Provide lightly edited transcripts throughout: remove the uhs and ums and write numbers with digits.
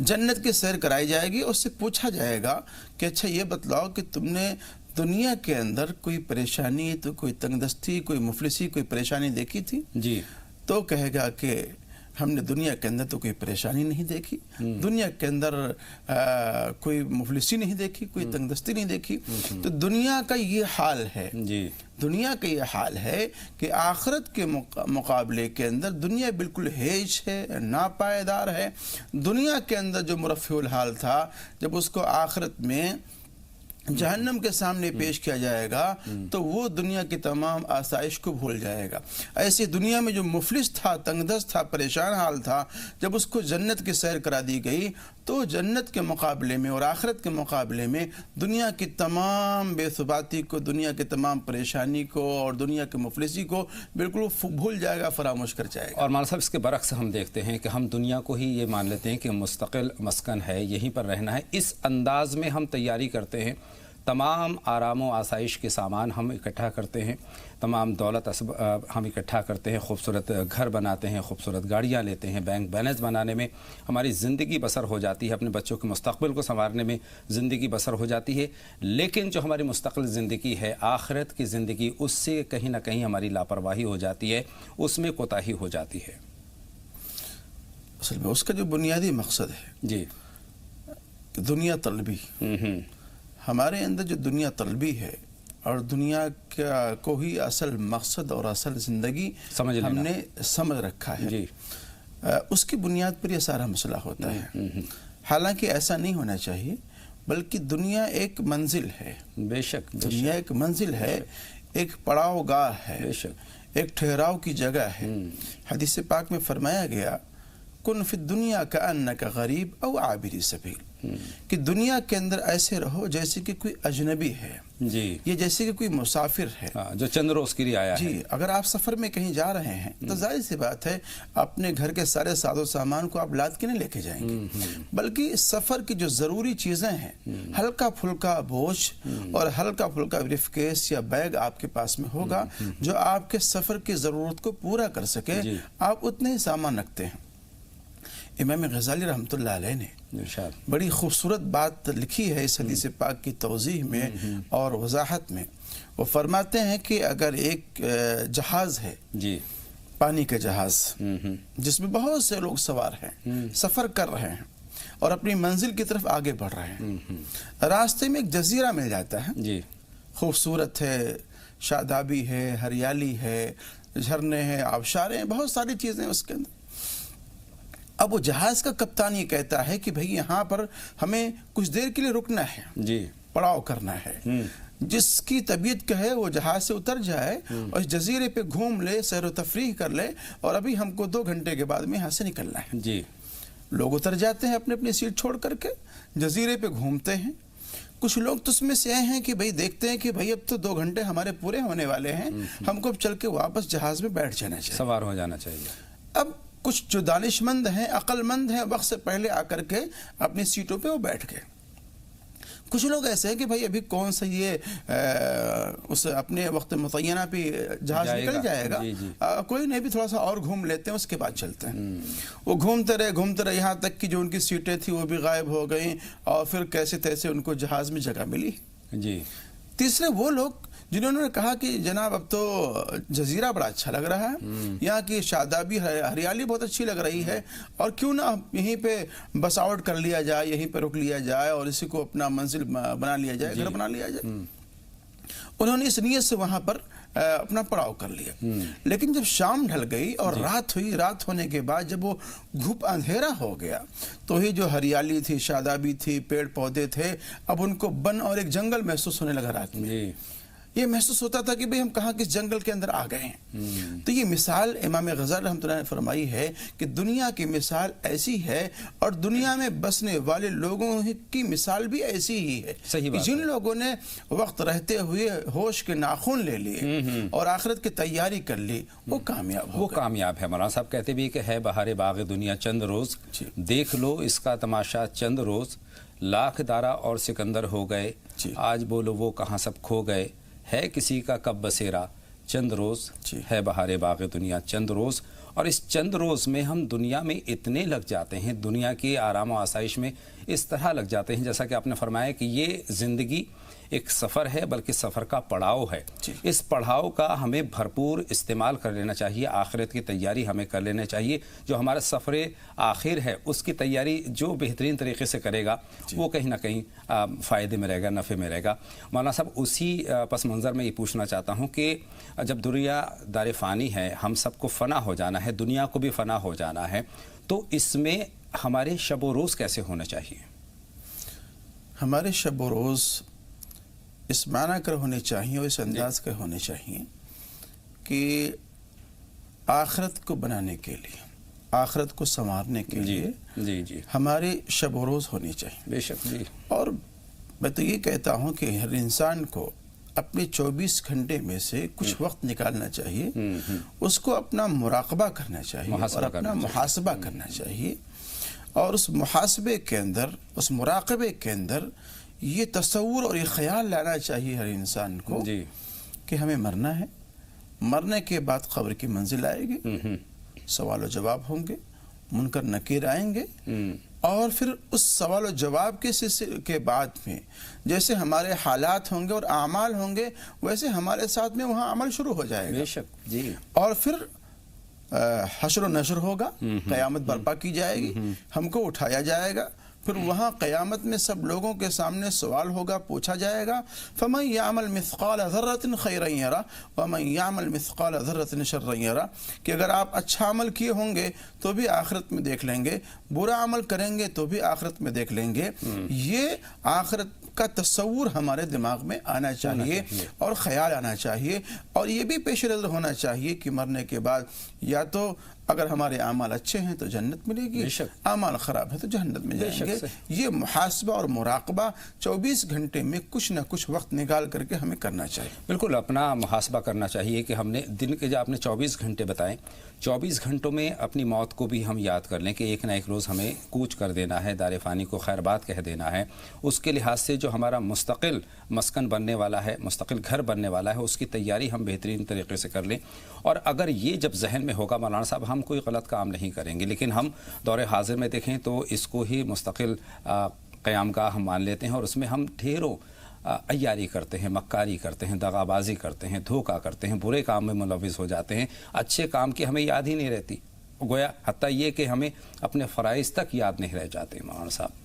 جنت کی سیر کرائی جائے گی، اس سے پوچھا جائے گا کہ اچھا یہ بتلاؤ کہ تم نے دنیا کے اندر کوئی پریشانی، تو کوئی تنگ دستی، کوئی مفلسی، کوئی پریشانی دیکھی تھی؟ جی تو کہے گا کہ ہم نے دنیا کے اندر تو کوئی پریشانی نہیں دیکھی، دنیا کے اندر کوئی مفلسی نہیں دیکھی، کوئی تنگ دستی نہیں دیکھی۔ تو دنیا کا یہ حال ہے، جی دنیا کا یہ حال ہے کہ آخرت کے مقابلے کے اندر دنیا بالکل ہیج ہے، ناپائیدار ہے۔ دنیا کے اندر جو مرفع الحال تھا، جب اس کو آخرت میں جہنم کے سامنے پیش کیا جائے گا تو وہ دنیا کی تمام آسائش کو بھول جائے گا۔ ایسی دنیا میں جو مفلس تھا، تنگ دست تھا، پریشان حال تھا، جب اس کو جنت کی سیر کرا دی گئی تو جنت کے مقابلے میں اور آخرت کے مقابلے میں دنیا کی تمام بے ثباتی کو، دنیا کی تمام پریشانی کو اور دنیا کے مفلسی کو بالکل بھول جائے گا، فراموش کر جائے گا۔ اور مولانا صاحب اس کے برعکس ہم دیکھتے ہیں کہ ہم دنیا کو ہی یہ مان لیتے ہیں کہ مستقل مسکن ہے، یہیں پر رہنا ہے، اس انداز میں ہم تیاری کرتے ہیں، تمام آرام و آسائش کے سامان ہم اکٹھا کرتے ہیں، تمام دولت ہم اکٹھا کرتے ہیں، خوبصورت گھر بناتے ہیں، خوبصورت گاڑیاں لیتے ہیں، بینک بیلنس بنانے میں ہماری زندگی بسر ہو جاتی ہے، اپنے بچوں کے مستقبل کو سنوارنے میں زندگی بسر ہو جاتی ہے، لیکن جو ہماری مستقل زندگی ہے، آخرت کی زندگی، اس سے کہیں نہ کہیں ہماری لاپرواہی ہو جاتی ہے، اس میں کوتاہی ہو جاتی ہے۔ اصل میں اس کا جو بنیادی مقصد ہے جی دنیا طلبی، ہمارے اندر جو دنیا طلبی ہے اور دنیا کو ہی اصل مقصد اور اصل زندگی ہم نے سمجھ رکھا ہے، جی اس کی بنیاد پر یہ سارا مسئلہ ہوتا ہے۔ حالانکہ ایسا نہیں ہونا چاہیے، بلکہ دنیا ایک منزل ہے، بے شک، دنیا ایک منزل ہے، ایک پڑاؤ گاہ ہے، بے شک، ایک ٹھہراؤ کی جگہ ہے۔ حدیث پاک میں فرمایا گیا کن فی الدنیا کأنک غریب او عابر سبیل، کہ دنیا کے اندر ایسے رہو جیسے کہ کوئی اجنبی ہے، جی یہ جیسے کہ کوئی مسافر ہے، جو چند روز کے لیے آیا ہے۔ جی اگر آپ سفر میں کہیں جا رہے ہیں تو ظاہر سی بات ہے اپنے گھر کے سارے ساز و سامان کو آپ لاد کے نہیں لے کے جائیں گے، بلکہ سفر کی جو ضروری چیزیں ہیں، ہلکا پھلکا بوجھ اور ہلکا پھلکا بریف کیس یا بیگ آپ کے پاس میں ہوگا جو آپ کے سفر کی ضرورت کو پورا کر سکے، آپ اتنے ہی سامان رکھتے ہیں۔ امام غزالی رحمۃ اللہ علیہ نے بڑی خوبصورت بات لکھی ہے اس حدیث پاک کی توضیح میں اور وضاحت میں۔ وہ فرماتے ہیں کہ اگر ایک جہاز ہے، جی پانی کا جہاز جس میں بہت سے لوگ سوار ہیں، سفر کر رہے ہیں اور اپنی منزل کی طرف آگے بڑھ رہے ہیں، راستے میں ایک جزیرہ مل جاتا ہے، جی خوبصورت ہے، شادابی ہے، ہریالی ہے، جھرنے ہیں، آبشاریں ہیں، بہت ساری چیزیں اس کے اندر۔ اب وہ جہاز کا کپتان یہ کہتا ہے کہ بھئی یہاں پر ہمیں کچھ دیر کے لیے رکنا ہے، جی پڑاؤ کرنا ہے۔ جس کی طبیعت کہے وہ جہاز سے اتر جائے اور اس جزیرے پہ گھوم لے، سیر و تفریح کر لے، اور ابھی ہم کو 2 گھنٹے کے بعد میں یہاں سے نکلنا ہے۔ جی لوگ اتر جاتے ہیں اپنے اپنی سیٹ چھوڑ کر کے، جزیرے پہ گھومتے ہیں۔ کچھ لوگ تو اس میں سے ہیں کہ بھئی دیکھتے ہیں کہ بھئی اب تو 2 گھنٹے ہمارے پورے ہونے والے ہیں، ہم کو اب چل کے واپس جہاز میں بیٹھ جانا چاہیے، سوار ہو جانا چاہیے۔ اب کچھ جو دانش مند ہیں، عقل مند ہیں، وقت سے پہلے آ کر کے اپنی سیٹوں پہ وہ بیٹھ گئے۔ کچھ لوگ ایسے ہیں کہ بھائی ابھی کون سا یہ اس اپنے وقت متعینہ پہ جہاز نکل جائے گا، کوئی نہیں بھی تھوڑا سا اور گھوم لیتے ہیں، اس کے بعد چلتے ہیں۔ وہ گھومتے رہے یہاں تک کہ جو ان کی سیٹیں تھیں وہ بھی غائب ہو گئیں، اور پھر کیسے تیسے ان کو جہاز میں جگہ ملی۔ جی تیسرے وہ لوگ جنہوں نے کہا کہ جناب اب تو جزیرہ بڑا اچھا لگ رہا ہے، یہاں کی شادابی ہریالی بہت اچھی لگ رہی ہے، اور کیوں نہ یہیں پہ بس آؤٹ کر لیا جائے، یہیں پہ رک لیا جائے اور اسی کو اپنا منزل بنا لیا جائے، گھر بنا لیا جائے۔ انہوں نے اس نیت سے وہاں پر اپنا پڑاؤ کر لیا۔ لیکن جب شام ڈھل گئی اور رات ہوئی، رات ہونے کے بعد جب وہ گھپ اندھیرا ہو گیا تو ہی جو ہریالی تھی، شادابی تھی، پیڑ پودے تھے، اب ان کو بن اور ایک جنگل محسوس ہونے لگا رات میں۔ یہ محسوس ہوتا تھا کہ بھئی ہم کہاں کس جنگل کے اندر آ گئے ہیں۔ تو یہ مثال امام غزالی رحمۃ اللہ نے فرمائی ہے کہ دنیا کی مثال ایسی ہے، اور دنیا میں بسنے والے لوگوں کی مثال بھی ایسی ہی ہے، جن لوگوں نے وقت رہتے ہوئے ہوش کے ناخن لے لیے اور آخرت کی تیاری کر لی، وہ کامیاب ہو گئے۔ وہ کامیاب ہے۔ مولانا صاحب کہتے بھی کہ ہے بہار باغ دنیا چند روز، دیکھ لو اس کا تماشا چند روز، لاکھ دارا اور سکندر ہو گئے، آج بولو وہ کہاں سب کھو گئے، ہے کسی کا کب بسیرا چند روز ہے بہار باغ دنیا، چند روز، اور اس چند روز میں ہم دنیا میں اتنے لگ جاتے ہیں، دنیا کی آرام و آسائش میں اس طرح لگ جاتے ہیں، جیسا کہ آپ نے فرمایا کہ یہ زندگی ایک سفر ہے، بلکہ سفر کا پڑاؤ ہے۔ اس پڑاؤ کا ہمیں بھرپور استعمال کر لینا چاہیے، آخرت کی تیاری ہمیں کر لینا چاہیے۔ جو ہمارا سفر آخر ہے اس کی تیاری جو بہترین طریقے سے کرے گا وہ کہیں نہ کہیں فائدے میں رہے گا، نفع میں رہے گا۔ مولانا صاحب، اسی پس منظر میں یہ پوچھنا چاہتا ہوں کہ جب دنیا دار فانی ہے، ہم سب کو فنا ہو جانا ہے، دنیا کو بھی فنا ہو جانا ہے، تو اس میں ہمارے شب و روز کیسے ہونا چاہیے؟ ہمارے شب و روز اس معنی کر ہونے چاہیے اور اس انداز کر ہونے چاہیے کہ آخرت کو بنانے کے لیے، آخرت کو سنوارنے کے لیے ہمارے شب و روز ہونے چاہیے۔ بے شک جی۔ اور میں تو یہ کہتا ہوں کہ ہر انسان کو اپنے 24 گھنٹے میں سے کچھ وقت نکالنا چاہیے، اس کو اپنا مراقبہ کرنا چاہیے اور اپنا محاسبہ کرنا چاہیے، اور اس محاسبے کے اندر، اس مراقبے کے اندر یہ تصور اور یہ خیال لانا چاہیے ہر انسان کو کہ ہمیں مرنا ہے، مرنے کے بعد قبر کی منزل آئے گی، سوال و جواب ہوں گے، منکر نکیر آئیں گے، اور پھر اس سوال و جواب کے سلسلے کے بعد میں جیسے ہمارے حالات ہوں گے اور اعمال ہوں گے، ویسے ہمارے ساتھ میں وہاں عمل شروع ہو جائے گا۔ بے شک جی۔ اور پھر حشر و نشر ہوگا، قیامت برپا کی جائے گی، ہم کو اٹھایا جائے گا، پھر وہاں قیامت میں سب لوگوں کے سامنے سوال ہوگا، پوچھا جائے گا، فَمَن يَعْمَلْ مِثْقَالَ ذَرَّةٍ خَيْرًا يَرَهُ وَمَن يَعْمَلْ مِثْقَالَ ذَرَّةٍ شَرًّا يَرَهُ، کہ اگر آپ اچھا عمل کیے ہوں گے تو بھی آخرت میں دیکھ لیں گے، برا عمل کریں گے تو بھی آخرت میں دیکھ لیں گے۔ یہ آخرت کا تصور ہمارے دماغ میں آنا چاہیے اور خیال آنا چاہیے، اور یہ بھی پیش نظر ہونا چاہیے کہ مرنے کے بعد یا تو اگر ہمارے اعمال اچھے ہیں تو جنت ملے گی، اعمال خراب ہے تو جہنم میں جائیں گے۔ یہ محاسبہ اور مراقبہ 24 گھنٹے میں کچھ نہ کچھ وقت نکال کر کے ہمیں کرنا چاہیے۔ بالکل اپنا محاسبہ کرنا چاہیے کہ ہم نے دن کے، جو آپ نے 24 گھنٹے بتائیں، 24 گھنٹوں میں اپنی موت کو بھی ہم یاد کر لیں کہ ایک نہ ایک روز ہمیں کوچ کر دینا ہے، دار فانی کو خیر بات کہہ دینا ہے۔ اس کے لحاظ سے جو ہمارا مستقل مسکن بننے والا ہے، مستقل گھر بننے والا ہے، اس کی تیاری ہم بہترین طریقے سے کر لیں۔ اور اگر یہ جب ذہن میں ہوگا مولانا صاحب، ہم کوئی غلط کام نہیں کریں گے، لیکن ہم دور حاضر میں دیکھیں تو اس کو ہی مستقل قیام گاہ ہم مان لیتے ہیں، اور اس میں ہم ڈھیروں عیاری کرتے ہیں، مکاری کرتے ہیں، دغا بازی کرتے ہیں، دھوکہ کرتے ہیں، برے کام میں ملوث ہو جاتے ہیں، اچھے کام کی ہمیں یاد ہی نہیں رہتی، گویا حتیٰ یہ کہ ہمیں اپنے فرائض تک یاد نہیں رہ جاتے۔ مولانا صاحب،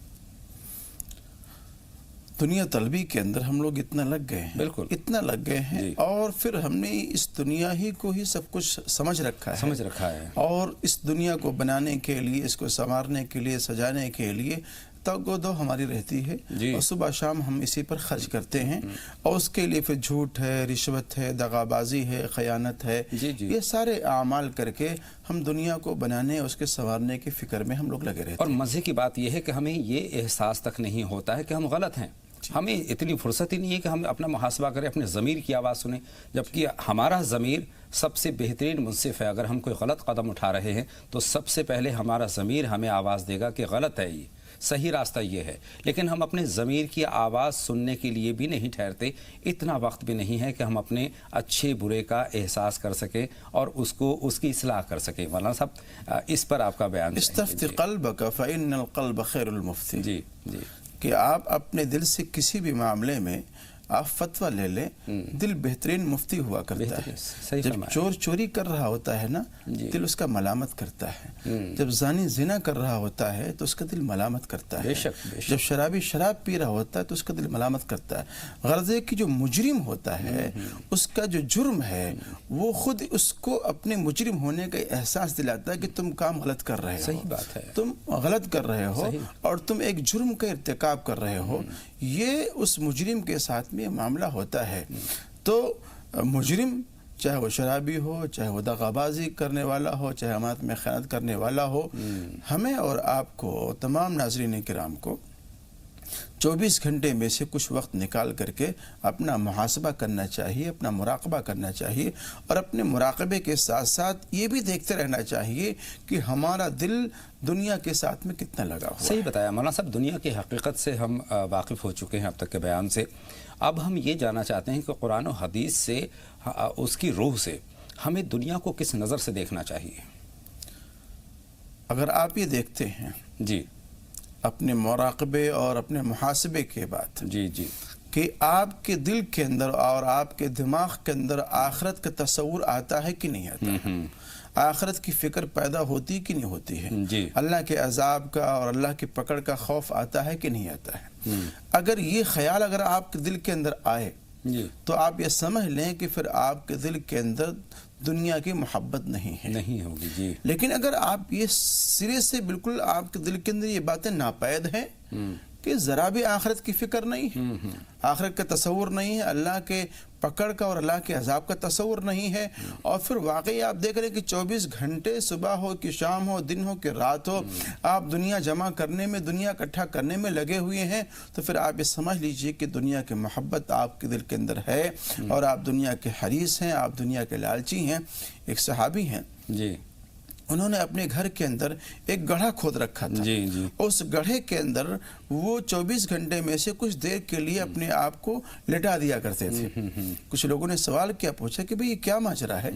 دنیا طلبی کے اندر ہم لوگ اتنا لگ گئے ہیں، بالکل اتنا لگ گئے ہیں، اور پھر ہم نے اس دنیا ہی کو ہی سب کچھ سمجھ رکھا ہے، اور اس دنیا کو بنانے کے لیے، اس کو سنوارنے کے لیے، سجانے کے لیے تگ و دو ہماری رہتی ہے، اور صبح شام ہم اسی پر خرچ کرتے ہیں، اور اس کے لیے پھر جھوٹ ہے، رشوت ہے، دغا بازی ہے، خیانت ہے، یہ سارے اعمال کر کے ہم دنیا کو بنانے، اس کے سنوارنے کی فکر میں ہم لوگ لگے رہتے ہیں۔ اور مزے کی بات یہ ہے کہ ہمیں یہ احساس تک نہیں ہوتا ہے کہ ہم غلط ہیں، ہمیں اتنی فرصت ہی نہیں ہے کہ ہم اپنا محاسبہ کریں، اپنے ضمیر کی آواز سنیں، جبکہ ہمارا ضمیر سب سے بہترین منصف ہے۔ اگر ہم کوئی غلط قدم اٹھا رہے ہیں تو سب سے پہلے ہمارا ضمیر ہمیں آواز دے گا کہ غلط ہے، یہ صحیح راستہ یہ ہے، لیکن ہم اپنے ضمیر کی آواز سننے کے لیے بھی نہیں ٹھہرتے، اتنا وقت بھی نہیں ہے کہ ہم اپنے اچھے برے کا احساس کر سکیں اور اس کی اصلاح کر سکیں۔ مولانا صاحب، اس پر آپ کا بیان۔ استفتی قلبک فإن القلب خیر المفتی، جی کہ آپ اپنے دل سے کسی بھی معاملے میں آپ فتویٰ لے لیں، دل بہترین مفتی ہوا کرتا ہے۔ جب چور چوری کر رہا ہوتا ہے نا، دل اس کا ملامت کرتا ہے، جب زانی زنا کر رہا ہوتا ہے تو اس کا دل ملامت کرتا ہے، جب شرابی شراب پی رہا ہوتا ہے تو اس کا دل ملامت کرتا ہے۔ غرض ہے کہ جو مجرم ہوتا ہے، اس کا جو جرم ہے، وہ خود اس کو اپنے مجرم ہونے کا احساس دلاتا ہے کہ تم کام غلط کر رہے ہو، صحیح بات ہے، تم غلط کر رہے ہو اور تم ایک جرم کا ارتکاب کر رہے ہو۔ یہ اس مجرم کے ساتھ میں معاملہ ہوتا ہے۔ تو مجرم چاہے وہ شرابی ہو، چاہے وہ دغا بازی کرنے والا ہو، چاہے امانت میں خیانت کرنے والا ہو، ہمیں اور آپ کو، تمام ناظرین کرام کو 24 گھنٹے میں سے کچھ وقت نکال کر کے اپنا محاسبہ کرنا چاہیے، اپنا مراقبہ کرنا چاہیے، اور اپنے مراقبے کے ساتھ ساتھ یہ بھی دیکھتے رہنا چاہیے کہ ہمارا دل دنیا کے ساتھ میں کتنا لگا ہوا ہے۔ صحیح بتایا مولانا صاحب، دنیا کی حقیقت سے ہم واقف ہو چکے ہیں اب تک کے بیان سے۔ اب ہم یہ جاننا چاہتے ہیں کہ قرآن و حدیث سے، اس کی روح سے ہمیں دنیا کو کس نظر سے دیکھنا چاہیے؟ اگر آپ یہ دیکھتے ہیں جی اپنے مراقبے اور اپنے محاسبے کے بعد جی جی کہ آپ کے دل کے اندر اور آپ کے دماغ کے اندر آخرت کا تصور آتا ہے کہ نہیں آتا، آخرت کی فکر پیدا ہوتی کہ نہیں ہوتی ہے، جی اللہ کے عذاب کا اور اللہ کی پکڑ کا خوف آتا ہے کہ نہیں آتا ہے، اگر یہ خیال اگر آپ کے دل کے اندر آئے جی تو آپ یہ سمجھ لیں کہ پھر آپ کے دل کے اندر دنیا کی محبت نہیں ہے، نہیں ہوگی۔ جی لیکن اگر آپ یہ سرے سے بالکل آپ کے دل کے اندر یہ باتیں ناپید ہیں کہ ذرا بھی آخرت کی فکر نہیں ہے، آخرت کا تصور نہیں ہے، اللہ کے پکڑ کا اور اللہ کے عذاب کا تصور نہیں ہے، اور پھر واقعی آپ دیکھ رہے ہیں کہ 24 گھنٹے صبح ہو کہ شام ہو، دن ہو کہ رات ہو، آپ دنیا جمع کرنے میں، دنیا اکٹھا کرنے میں لگے ہوئے ہیں، تو پھر آپ یہ سمجھ لیجئے کہ دنیا کی محبت آپ کے دل کے اندر ہے اور آپ دنیا کے حریص ہیں، آپ دنیا کے لالچی ہیں۔ ایک صحابی ہیں، جی انہوں نے اپنے گھر کے اندر ایک گڑھا کھود رکھا تھا، جی جی اس گڑھے کے اندر وہ 24 گھنٹے میں سے کچھ دیر کے لیے اپنے آپ کو لٹا دیا کرتے تھے۔ کچھ لوگوں نے سوال کیا، پوچھا کہ بھئی یہ کیا ماجرا ہے،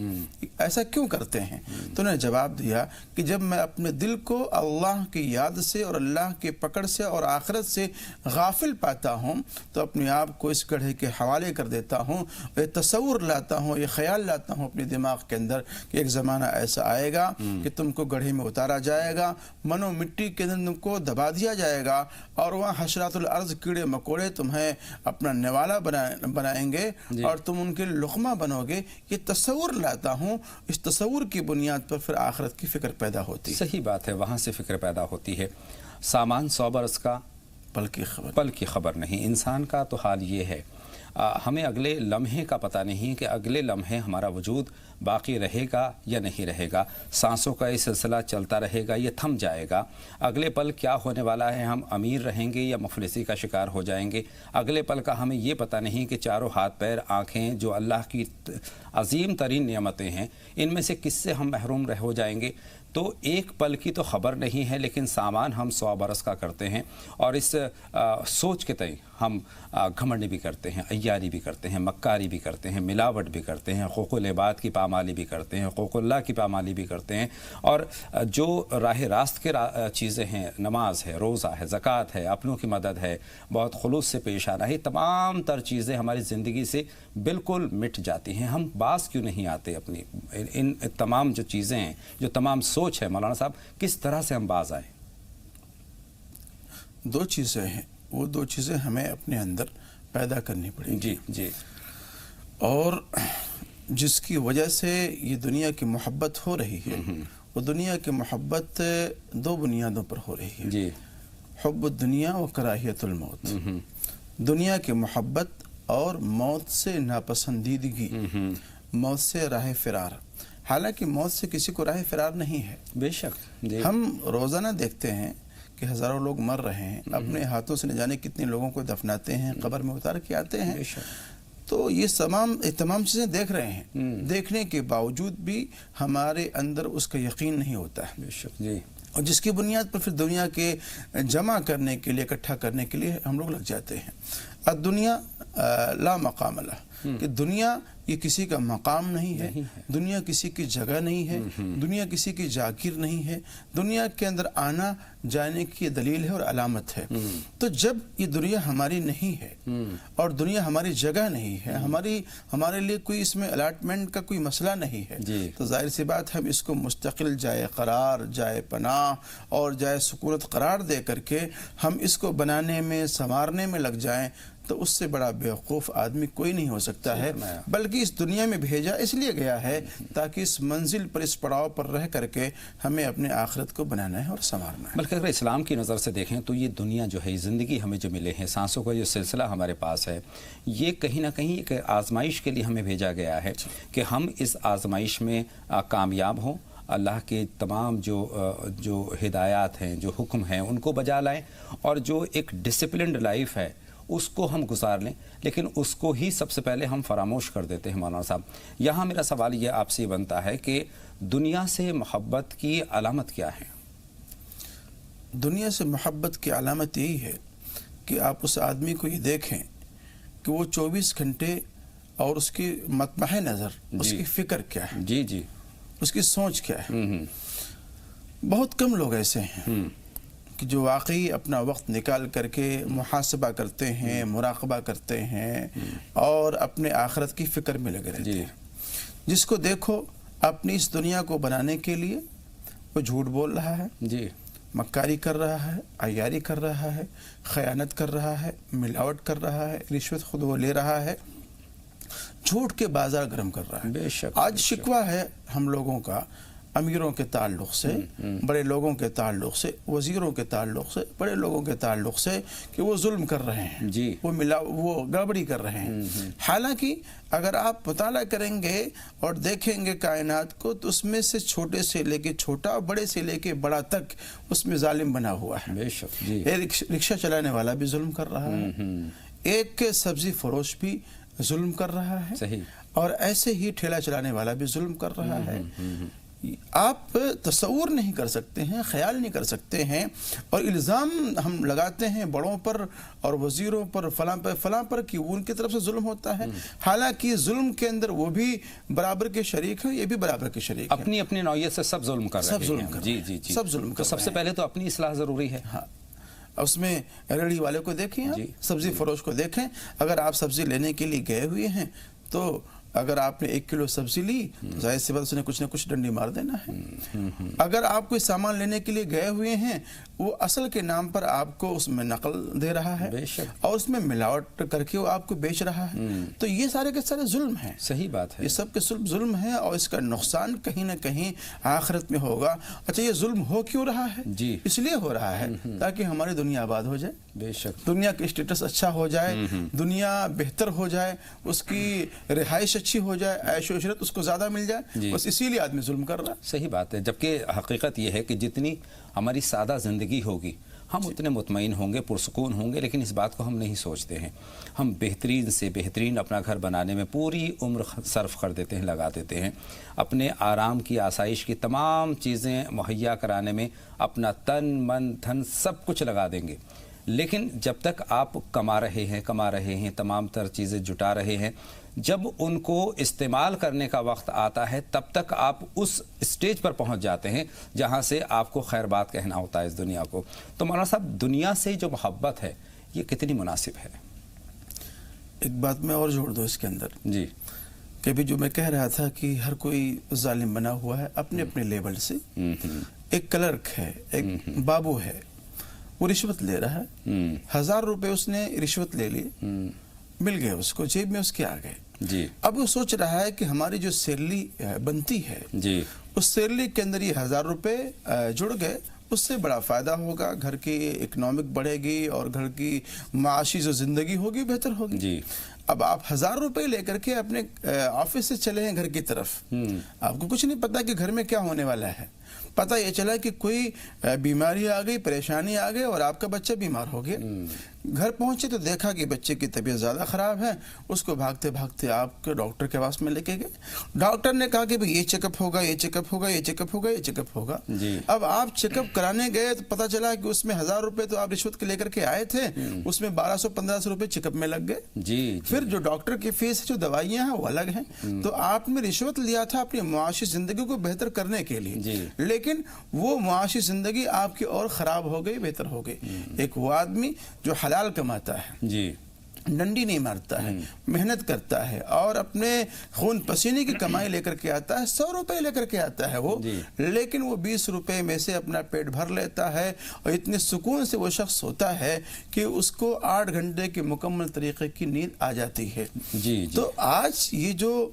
ایسا کیوں کرتے ہیں؟ تو انہوں نے جواب دیا کہ جب میں اپنے دل کو اللہ کی یاد سے اور اللہ کے پکڑ سے اور آخرت سے غافل پاتا ہوں تو اپنے آپ کو اس گڑھے کے حوالے کر دیتا ہوں، یہ تصور لاتا ہوں، یہ خیال لاتا ہوں اپنے دماغ کے اندر کہ ایک زمانہ ایسا آئے گا کہ تم کو گڑھے میں اتارا جائے گا، منو مٹی کے اندر تم کو دبا دیا جائے گا، اور وہاں حشرات الارض کیڑے مکوڑے تمہیں اپنا نوالا بنائیں گے اور تم ان کے لقمہ بنو گے۔ یہ تصور لاتا ہوں، اس تصور کی بنیاد پر پھر آخرت کی فکر پیدا ہوتی ہے۔ صحیح بات ہے، وہاں سے فکر پیدا ہوتی ہے۔ سامان 100 برس کا پل کی خبر نہیں، انسان کا تو حال یہ ہے، ہمیں اگلے لمحے کا پتہ نہیں کہ اگلے لمحے ہمارا وجود باقی رہے گا یا نہیں رہے گا، سانسوں کا یہ سلسلہ چلتا رہے گا، یہ تھم جائے گا، اگلے پل کیا ہونے والا ہے، ہم امیر رہیں گے یا مفلسی کا شکار ہو جائیں گے، اگلے پل کا ہمیں یہ پتہ نہیں کہ چاروں ہاتھ پیر آنکھیں جو اللہ کی عظیم ترین نعمتیں ہیں ان میں سے کس سے ہم محروم رہ ہو جائیں گے۔ تو ایک پل کی تو خبر نہیں ہے، لیکن سامان ہم 100 برس کا کرتے ہیں، اور اس سوچ کے تئیں ہم گھمنڈ بھی کرتے ہیں، عیاری بھی کرتے ہیں، مکاری بھی کرتے ہیں، ملاوٹ بھی کرتے ہیں، حقوق العباد کی پامالی بھی کرتے ہیں، حقوق اللہ کی پامالی بھی کرتے ہیں، اور جو راہ راست کے چیزیں ہیں، نماز ہے، روزہ ہے، زکوٰۃ ہے، اپنوں کی مدد ہے، بہت خلوص سے پیش آنا ہے، تمام تر چیزیں ہماری زندگی سے بالکل مٹ جاتی ہیں۔ ہم باز کیوں نہیں آتے اپنی ان تمام جو چیزیں ہیں، جو تمام سوچ ہے مولانا صاحب، کس طرح سے ہم باز آئیں؟ دو چیزیں ہیں، وہ دو چیزیں ہمیں اپنے اندر پیدا کرنی پڑیں گی، جی جی، اور جس کی وجہ سے یہ دنیا کی محبت ہو رہی ہے، وہ دنیا کی محبت دو بنیادوں پر ہو رہی ہے، جی، حب الدنیا و کراہیت الموت، دنیا کی محبت اور موت سے ناپسندیدگی، موت سے راہ فرار۔ حالانکہ موت سے کسی کو راہ فرار نہیں ہے، بے شک، جی، ہم روزانہ دیکھتے ہیں کہ ہزاروں لوگ مر رہے ہیں، اپنے ہاتھوں سے نہ جانے کتنے لوگوں کو دفناتے ہیں، قبر میں اتار کے آتے ہیں، بے شک، تو یہ تمام چیزیں دیکھ رہے ہیں، دیکھنے کے باوجود بھی ہمارے اندر اس کا یقین نہیں ہوتا ہے، بے شک، جی، اور جس کی بنیاد پر پھر دنیا کے جمع کرنے کے لیے، اکٹھا کرنے کے لیے ہم لوگ لگ جاتے ہیں۔ الدنیا لا مقام لها، کہ دنیا یہ کسی کا مقام نہیں ہے، دنیا کسی کی جگہ نہیں ہے، دنیا کسی کی جاگیر نہیں ہے، دنیا کے اندر آنا جانے کی دلیل ہے اور علامت ہے۔ تو جب یہ دنیا ہماری نہیں ہے اور دنیا ہماری جگہ نہیں ہے، ہمارے لیے کوئی اس میں الاٹمنٹ کا کوئی مسئلہ نہیں ہے، تو ظاہر سی بات ہم اس کو مستقل جائے قرار، جائے پناہ اور جائے سکونت قرار دے کر کے ہم اس کو بنانے میں، سنوارنے میں لگ جائیں، تو اس سے بڑا بیوقوف آدمی کوئی نہیں ہو سکتا ہے۔ بلکہ اس دنیا میں بھیجا اس لیے گیا ہے تاکہ اس منزل پر، اس پڑاؤ پر رہ کر کے ہمیں اپنے آخرت کو بنانا ہے اور سنوارنا ہے۔ بلکہ اگر اسلام کی نظر سے دیکھیں تو یہ دنیا جو ہے، زندگی ہمیں جو ملے ہیں، سانسوں کا جو سلسلہ ہمارے پاس ہے، یہ کہیں نہ کہیں ایک آزمائش کے لیے ہمیں بھیجا گیا ہے کہ ہم اس آزمائش میں کامیاب ہوں، اللہ کے تمام جو ہدایات ہیں، جو حکم ہیں، ان کو بجا لائیں اور جو ایک ڈسپلنڈ لائف ہے اس کو ہم گزار لیں، لیکن اس کو ہی سب سے پہلے ہم فراموش کر دیتے ہیں مولانا صاحب۔ یہاں میرا سوال یہ آپ سے بنتا ہے کہ دنیا سے محبت کی علامت کیا ہے؟ دنیا سے محبت کی علامت یہی ہے کہ آپ اس آدمی کو یہ دیکھیں کہ وہ 24 گھنٹے اور اس کی مطمح نظر، اس کی فکر کیا ہے، جی جی، اس کی سوچ کیا ہے۔ بہت کم لوگ ایسے ہیں کہ جو واقعی اپنا وقت نکال کر کے محاسبہ کرتے ہیں، مراقبہ کرتے ہیں اور اپنے آخرت کی فکر میں لگے رہتے ہیں۔ جس کو دیکھو اپنی اس دنیا کو بنانے کے لیے وہ جھوٹ بول رہا ہے، جی، مکاری کر رہا ہے، عیاری کر رہا ہے، خیانت کر رہا ہے، ملاوٹ کر رہا ہے، رشوت خود وہ لے رہا ہے، جھوٹ کے بازار گرم کر رہا ہے۔ بے شک، آج شکوہ ہے ہم لوگوں کا امیروں کے تعلق سے، بڑے لوگوں کے تعلق سے، وزیروں کے تعلق سے، بڑے لوگوں کے تعلق سے کہ وہ ظلم کر رہے ہیں، جی، وہ گڑبڑی کر رہے ہیں۔ حالانکہ اگر آپ مطالعہ کریں گے اور دیکھیں گے کائنات کو تو اس میں سے چھوٹے سے لے کے چھوٹا، بڑے سے لے کے بڑا تک اس میں ظالم بنا ہوا ہے۔ بے شک، جی، ایک رکشہ چلانے والا بھی ظلم کر رہا ہے، ایک سبزی فروش بھی ظلم کر رہا ہے، صحیح، اور ایسے ہی ٹھیلا چلانے والا بھی ظلم کر رہا ہے۔ آپ تصور نہیں کر سکتے ہیں، خیال نہیں کر سکتے ہیں، اور الزام ہم لگاتے ہیں بڑوں پر اور وزیروں پر، فلاں پر کہ ان کی طرف سے ظلم ہوتا ہے، حالانکہ ظلم کے اندر وہ بھی برابر کے شریک ہیں، یہ بھی برابر کے شریک ہیں، اپنی اپنی نوعیت سے سب ظلم کر رہے ہیں، سب ظلم کر رہے ہیں، جی جی، سب ظلم کر تو سب سے پہلے تو اپنی اصلاح ضروری ہے۔ ہاں، اس میں ریڑھی والے کو دیکھیں، سبزی فروش کو دیکھیں، اگر آپ سبزی لینے کے لیے گئے ہوئے ہیں تو اگر آپ نے 1 کلو سبزی لی تو ظاہر سی بات اس نے کچھ نہ کچھ ڈنڈی مار دینا ہے۔ اگر آپ کوئی سامان لینے کے لیے گئے ہوئے ہیں، وہ اصل کے نام پر آپ کو اس میں نقل دے رہا ہے اور اس میں ملاوٹ کر کے وہ آپ کو بیچ رہا ہے، تو یہ سارے کے سارے ظلم ہیں۔ صحیح بات ہے، یہ سب کے ظلم ہے، اور اس کا نقصان کہیں نہ کہیں آخرت میں ہوگا۔ اچھا، یہ ظلم ہو کیوں رہا ہے؟ جی، اس لیے ہو رہا ہے تاکہ ہماری دنیا آباد ہو جائے، بے شک، دنیا کی اسٹیٹس اچھا ہو جائے، دنیا بہتر ہو جائے، اس کی رہائش اچھی ہو جائے، عیش و عشرت اس کو زیادہ مل جائے، بس اسی لیے آدمی ظلم کر رہا ہے۔ صحیح بات ہے، جبکہ حقیقت یہ ہے کہ جتنی ہماری سادہ زندگی ہوگی ہم اتنے مطمئن ہوں گے، پرسکون ہوں گے، لیکن اس بات کو ہم نہیں سوچتے ہیں۔ ہم بہترین سے بہترین اپنا گھر بنانے میں پوری عمر صرف کر دیتے ہیں، لگا دیتے ہیں، اپنے آرام کی، آسائش کی تمام چیزیں مہیا کرانے میں اپنا تن من دھن سب کچھ لگا دیں گے، لیکن جب تک آپ کما رہے ہیں، تمام تر چیزیں جٹا رہے ہیں، جب ان کو استعمال کرنے کا وقت آتا ہے تب تک آپ اس اسٹیج پر پہنچ جاتے ہیں جہاں سے آپ کو خیر بات کہنا ہوتا ہے اس دنیا کو۔ تو مولانا صاحب، دنیا سے جو محبت ہے یہ کتنی مناسب ہے؟ ایک بات میں اور جوڑ دو اس کے اندر، جی، کہ بھی جو میں کہہ رہا تھا کہ ہر کوئی ظالم بنا ہوا ہے اپنے اپنے لیبل سے۔ ایک کلرک ہے، ایک بابو ہے، وہ رشوت لے رہا ہے، 1000 روپے اس نے رشوت لے لی، مل گئے اس کو، جیب میں اس کے آ گئے۔ جی، اب وہ سوچ رہا ہے کہ ہماری جو سیلری بنتی ہے، جی، اس سیلری کے اندر یہ 1000 روپے جڑ گئے، اس سے بڑا فائدہ ہوگا، گھر کی اکنامک بڑھے گی اور گھر کی معاشی جو زندگی ہوگی بہتر ہوگی۔ جی، اب آپ 1000 روپے لے کر کے اپنے آفس سے چلے ہیں گھر کی طرف، آپ کو کچھ نہیں پتا کہ گھر میں کیا ہونے والا ہے، پتہ یہ چلا کہ کوئی بیماری آ گئی، پریشانی آ گئی اور آپ کا بچہ بیمار ہو گیا۔ گھر پہنچے تو دیکھا کہ بچے کی طبیعت زیادہ خراب ہے، اس کو بھاگتے بھاگتے آپ کے ڈاکٹر کے پاس میں لے کے گئے۔ ڈاکٹر نے کہا کہ یہ چیک اپ ہوگا، یہ چیک اپ ہوگا، یہ چیک اپ ہوگا، یہ چیک اپ ہوگا۔ اب آپ چیک اپ کرانے گئے تو پتہ چلا کہ اس میں 1000 روپے تو آپ رشوت کے لے کر کے آئے تھے، اس میں 1200-1500 روپے چیک اپ میں لگ گئے۔ جی، پھر جو ڈاکٹر کی فیس، جو دوائیاں ہیں وہ الگ ہیں۔ تو آپ نے رشوت لیا تھا اپنی معاشی زندگی کو بہتر کرنے کے لیے، لیکن وہ معاشی زندگی آپ کی اور خراب ہو گئی، بہتر ہو گئی۔ ایک وہ آدمی جو حلال کماتا ہے، جی، ڈنڈی نہیں مارتا ہے، محنت کرتا ہے اور اپنے خون پسینے کی کمائی لے کر کے آتا ہے، 100 روپے لے کر کے آتا ہے وہ، لیکن وہ 20 روپے میں سے اپنا پیٹ بھر لیتا ہے اور اتنے سکون سے وہ شخص ہوتا ہے کہ اس کو 8 گھنٹے کی مکمل طریقے کی نیند آ جاتی ہے۔ تو آج یہ جو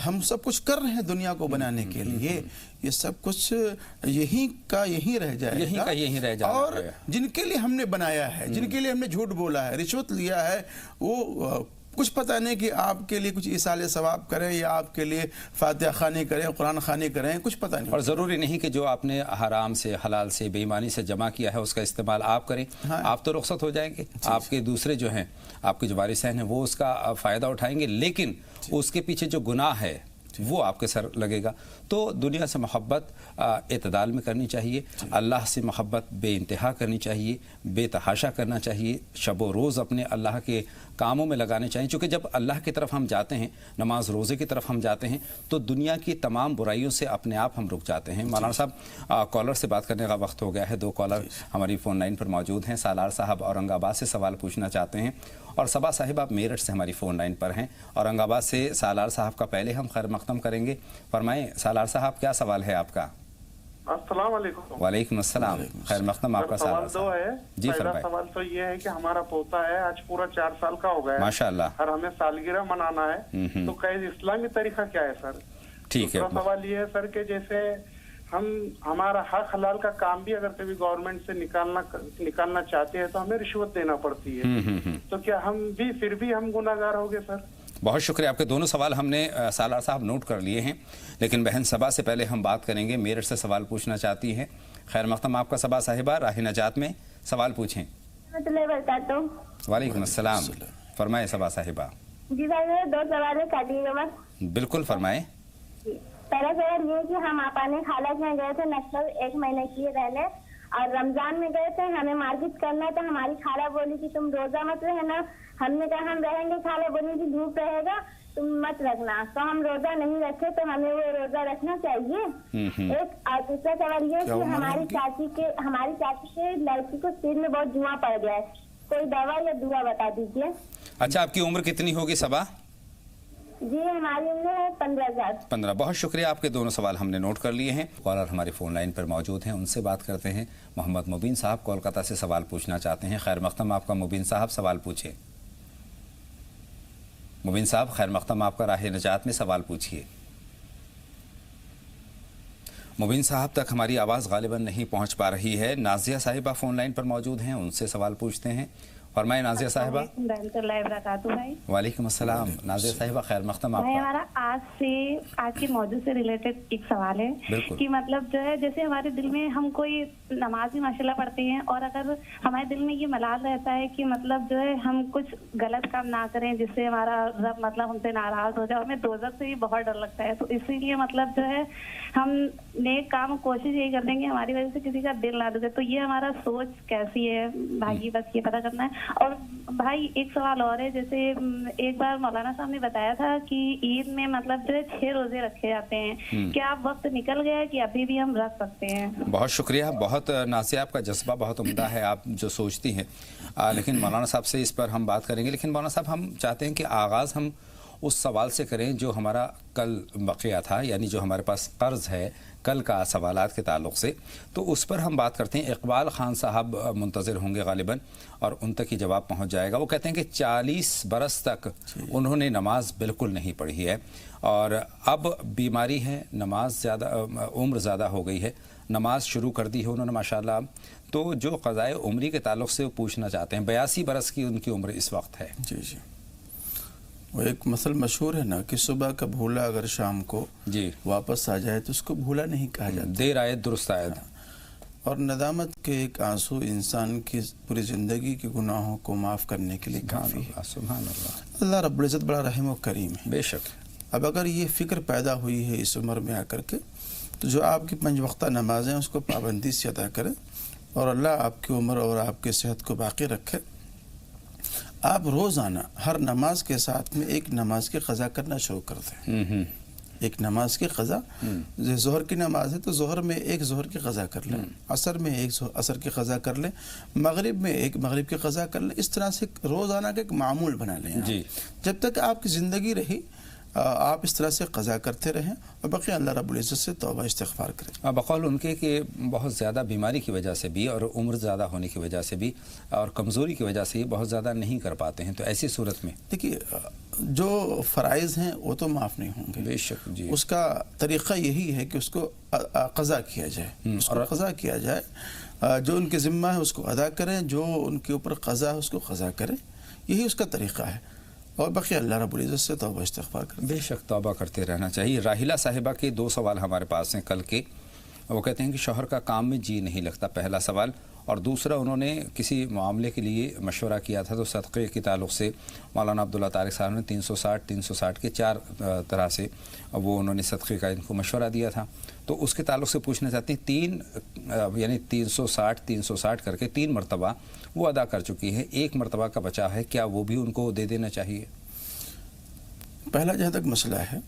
ہم سب کچھ کر رہے ہیں دنیا کو بنانے کے لیے، یہ سب کچھ یہیں کا یہیں رہ جائے گا، اور جن کے لیے ہم نے بنایا ہے، جن کے لیے ہم نے جھوٹ بولا ہے، رشوت لیا ہے، وہ کچھ پتہ نہیں کہ آپ کے لیے کچھ ایصال ثواب کریں یا آپ کے لیے فاتحہ خوانی کریں، قرآن خوانی کریں، کچھ پتہ نہیں. اور ضروری نہیں کہ جو آپ نے حرام سے، حلال سے، بے ایمانی سے جمع کیا ہے اس کا استعمال آپ کریں. آپ تو رخصت ہو جائیں گے، آپ کے دوسرے جو ہیں، آپ کے جو وارثین ہیں وہ اس کا فائدہ اٹھائیں گے، لیکن اس کے پیچھے جو گناہ ہے وہ آپ کے سر لگے گا. تو دنیا سے محبت اعتدال میں کرنی چاہیے، اللہ سے محبت بے انتہا کرنی چاہیے، بے تحاشا کرنا چاہیے، شب و روز اپنے اللہ کے کاموں میں لگانے چاہیے. چونکہ جب اللہ کی طرف ہم جاتے ہیں، نماز روزے کی طرف ہم جاتے ہیں، تو دنیا کی تمام برائیوں سے اپنے آپ ہم رک جاتے ہیں. مولانا صاحب کالر سے بات کرنے کا وقت ہو گیا ہے. 2 کالر ہماری فون لائن پر موجود ہیں. سالار صاحب اورنگ آباد سے سوال پوچھنا چاہتے ہیں، اور صبا صاحب آپ میرٹھ سے ہماری فون لائن پر ہیں. اورنگ آباد سے سالار صاحب کا پہلے ہم خیر مقدم کریں گے. فرمائیں سالار صاحب، کیا سوال ہے آپ کا؟ السلام علیکم. وعلیکم السلام. خیر مقدم آپ کا سوال. سوال 2 ہے. جی پہلا فرمائیں. سوال تو یہ ہے کہ ہمارا پوتا ہے، آج پورا 4 سال کا ہو گیا ہے ماشاء اللہ. اور ہمیں سالگرہ منانا ہے، تو قید اسلامی طریقہ کیا ہے سر؟ ٹھیک ہے. دوسرا سوال یہ ہے سر کہ جیسے ہمارا حق حلال کا کام بھی اگر کبھی گورنمنٹ سے نکالنا چاہتے ہیں تو ہمیں رشوت دینا پڑتی ہے، تو کیا پھر بھی ہم گناہگار ہو گئے سر؟ بہت شکریہ. آپ کے دونوں سوال ہم نے سالار صاحب نوٹ کر لیے ہیں، لیکن بہن صبا سے پہلے ہم بات کریں گے. میرٹھ سے سوال پوچھنا چاہتی ہیں. خیر مقدم آپ کا صبا صاحبہ، راہ نجات میں سوال پوچھیں. وعلیکم السلام. فرمائیں صبا صاحبہ. جی بھائی 2 سوال ہے، کاٹیے گا بس. بالکل فرمائیں. پہلا سوال یہ کہ ہم اپنے خالہ کے یہاں گئے تھے نقل 1 مہینے کی رہنے، اور رمضان میں گئے تھے، ہمیں مارکیٹ کرنا تو ہماری خالہ بولی کہ تم روزہ مت رہنا. ہم نے کہا ہم رہیں گے. خالہ بولی کہ دھوپ رہے گا تم مت رکھنا، تو ہم روزہ نہیں رکھے، تو ہمیں وہ روزہ رکھنا چاہیے. ایک اور دوسرا سوال یہ کہ ہماری چاچی کے لڑکی کو سر میں بہت جواں پڑ گیا ہے، کوئی دوا یا دعا بتا دیجیے. اچھا، آپ کی عمر کتنی ہوگی صبا؟ جی ہماری عمر ہے 15 سال. 15. بہت شکریہ. آپ کے دونوں سوال ہم نے نوٹ کر لیے ہیں. کالر ہماری فون لائن پر موجود ہیں، ان سے بات کرتے ہیں. محمد مبین صاحب کولکاتہ سے سوال پوچھنا چاہتے ہیں. خیر مقدم آپ کا مبین صاحب، سوال پوچھیں. مبین صاحب خیر مقدم آپ کا راہ نجات میں سوال پوچھیے. مبین صاحب تک ہماری آواز غالباً نہیں پہنچ پا رہی ہے. نازیہ صاحبہ فون لائن پر موجود ہیں، ان سے سوال پوچھتے ہیں. فرمائیں نازیہ صاحبہ. وعلیکم السلام. نازیہ صاحبہ خیر مقدم آپ کا. ہمارا آج کے موضوع سے ریلیٹڈ ایک سوال ہے کہ مطلب جو ہے جیسے ہمارے دل میں ہم کوئی نماز بھی ماشاءاللہ پڑھتے ہیں، اور اگر ہمارے دل میں یہ ملال رہتا ہے کہ مطلب جو ہے ہم کچھ غلط کام نہ کریں جس سے ہمارا رب مطلب ہم سے ناراض ہو جائے، اور ہمیں دوزخ سے بھی بہت ڈر لگتا ہے، تو اسی لیے مطلب جو ہے ہم نیک کام کوشش یہی کریں گے ہماری وجہ سے کسی کا دل نہ دکھے. تو یہ ہمارا سوچ کیسی ہے بھائی، بس یہ پتہ کرنا ہے. اور بھائی ایک سوال اور ہے، جیسے ایک بار مولانا صاحب نے بتایا تھا کہ عید میں مطلب جو ہے 6 روزے رکھے جاتے ہیں، کیا اب وقت نکل گیا ہے کہ ابھی بھی ہم رکھ سکتے ہیں؟ بہت شکریہ. بہت نازیہ، آپ کا جذبہ بہت عمدہ ہے، آپ جو سوچتی ہیں. لیکن مولانا صاحب سے اس پر ہم بات کریں گے. لیکن مولانا صاحب ہم چاہتے ہیں کہ آغاز ہم اس سوال سے کریں جو ہمارا کل بقیہ تھا، یعنی جو ہمارے پاس قرض ہے کل کا سوالات کے تعلق سے، تو اس پر ہم بات کرتے ہیں. اقبال خان صاحب منتظر ہوں گے غالباً، اور ان تک ہی جواب پہنچ جائے گا. وہ کہتے ہیں کہ 40 برس تک انہوں نے نماز بالکل نہیں پڑھی ہے، اور اب بیماری ہے، نماز زیادہ، عمر زیادہ ہو گئی ہے، نماز شروع کر دی ہے انہوں نے ماشاءاللہ. تو جو قضائے عمری کے تعلق سے وہ پوچھنا چاہتے ہیں. 82 برس کی ان کی عمر اس وقت ہے. جی وہ ایک مثل مشہور ہے نا کہ صبح کا بھولا اگر شام کو واپس آ جائے تو اس کو بھولا نہیں کہا جاتا. دیر آئے درست آئے. اور ندامت کے ایک آنسو انسان کی پوری زندگی کے گناہوں کو معاف کرنے کے لیے کافی ہے. سبحان اللہ. اللہ رب العزت بڑا رحیم و کریم ہے. بے شک. اب اگر یہ فکر پیدا ہوئی ہے اس عمر میں آ کر کے، تو جو آپ کی 5 وقتہ نمازیں اس کو پابندی سے ادا کریں، اور اللہ آپ کی عمر اور آپ کی صحت کو باقی رکھے. آپ روزانہ ہر نماز کے ساتھ میں ایک نماز کی قضا کرنا شروع کر دیں. ایک نماز کی قضا، ظہر کی نماز ہے تو ظہر میں ایک ظہر کی قضا کر لیں، عصر میں ایک عصر کی قضا کر لیں، مغرب میں ایک مغرب کی قضا کر لیں. اس طرح سے روزانہ کا ایک معمول بنا لیں. جب تک آپ کی زندگی رہی آپ اس طرح سے قضا کرتے رہیں، اور باقی اللہ رب العزت سے توبہ استغفار کریں. بقول ان کے کہ بہت زیادہ بیماری کی وجہ سے بھی، اور عمر زیادہ ہونے کی وجہ سے بھی، اور کمزوری کی وجہ سے بھی بہت زیادہ نہیں کر پاتے ہیں. تو ایسی صورت میں دیکھیے جو فرائض ہیں وہ تو معاف نہیں ہوں گے. بے شک. جی. اس کا طریقہ یہی ہے کہ اس کو قضا کیا جائے، اس کو قضا کیا جائے. جو ان کے ذمہ ہے اس کو ادا کریں، جو ان کے اوپر قضا ہے اس کو قضا کریں. یہی اس کا طریقہ ہے. اور باقی اللہ رب العزت سے توبہ استغفار کرتے بے شک توبہ کرتے رہنا چاہیے۔ راحلہ صاحبہ کے 2 سوال ہمارے پاس ہیں کل کے۔ وہ کہتے ہیں کہ شوہر کا کام میں جی نہیں لگتا، پہلا سوال، اور دوسرا انہوں نے کسی معاملے کے لیے مشورہ کیا تھا تو صدقے کے تعلق سے مولانا عبداللہ طارق صاحب نے 360 کے 4 طرح سے وہ انہوں نے صدقے کا ان کو مشورہ دیا تھا، تو اس کے تعلق سے پوچھنا چاہتے ہیں 3 یعنی 360 کر کے 3 مرتبہ وہ ادا کر چکی ہے، 1 مرتبہ کا بچا ہے، کیا وہ بھی ان کو دے دینا چاہیے؟ پہلا جہاں تک مسئلہ ہے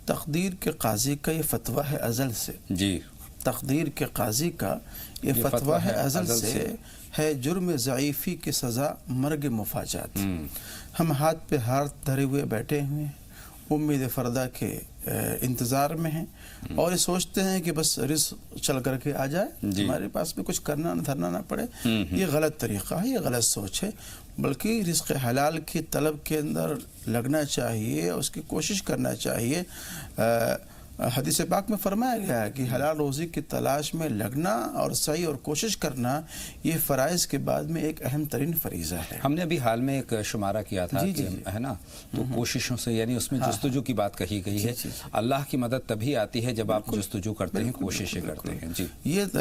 تقدیر کے قاضی کا یہ فتویٰ ہے ازل سے، جی تقدیر کے قاضی کا یہ فتویٰ ہے ازل سے ہے، جرم ضعیفی کی سزا مرگ مفاجات۔ ہم ہاتھ پہ ہاتھ دھرے ہوئے بیٹھے ہوئے ہیں، امید فردہ کے انتظار میں ہیں اور یہ سوچتے ہیں کہ بس رزق چل کر کے آ جائے، ہمارے پاس میں کچھ کرنا دھرنا نہ پڑے۔ یہ غلط طریقہ ہے، یہ غلط سوچ ہے، بلکہ رزق حلال کی طلب کے اندر لگنا چاہیے، اس کی کوشش کرنا چاہیے۔ حدیث پاک میں فرمایا گیا ہے کہ حلال روزی کی تلاش میں لگنا اور سعی اور کوشش کرنا یہ فرائض کے بعد میں ایک اہم ترین فریضہ ہے۔ ہم نے ابھی حال میں ایک شمارہ کیا تھا ہے نا، تو کوششوں سے، یعنی اس میں جستجو کی بات کہی گئی ہے، اللہ کی مدد تبھی آتی ہے جب آپ جستجو کرتے ہیں، کوششیں کرتے ہیں۔ جی یہ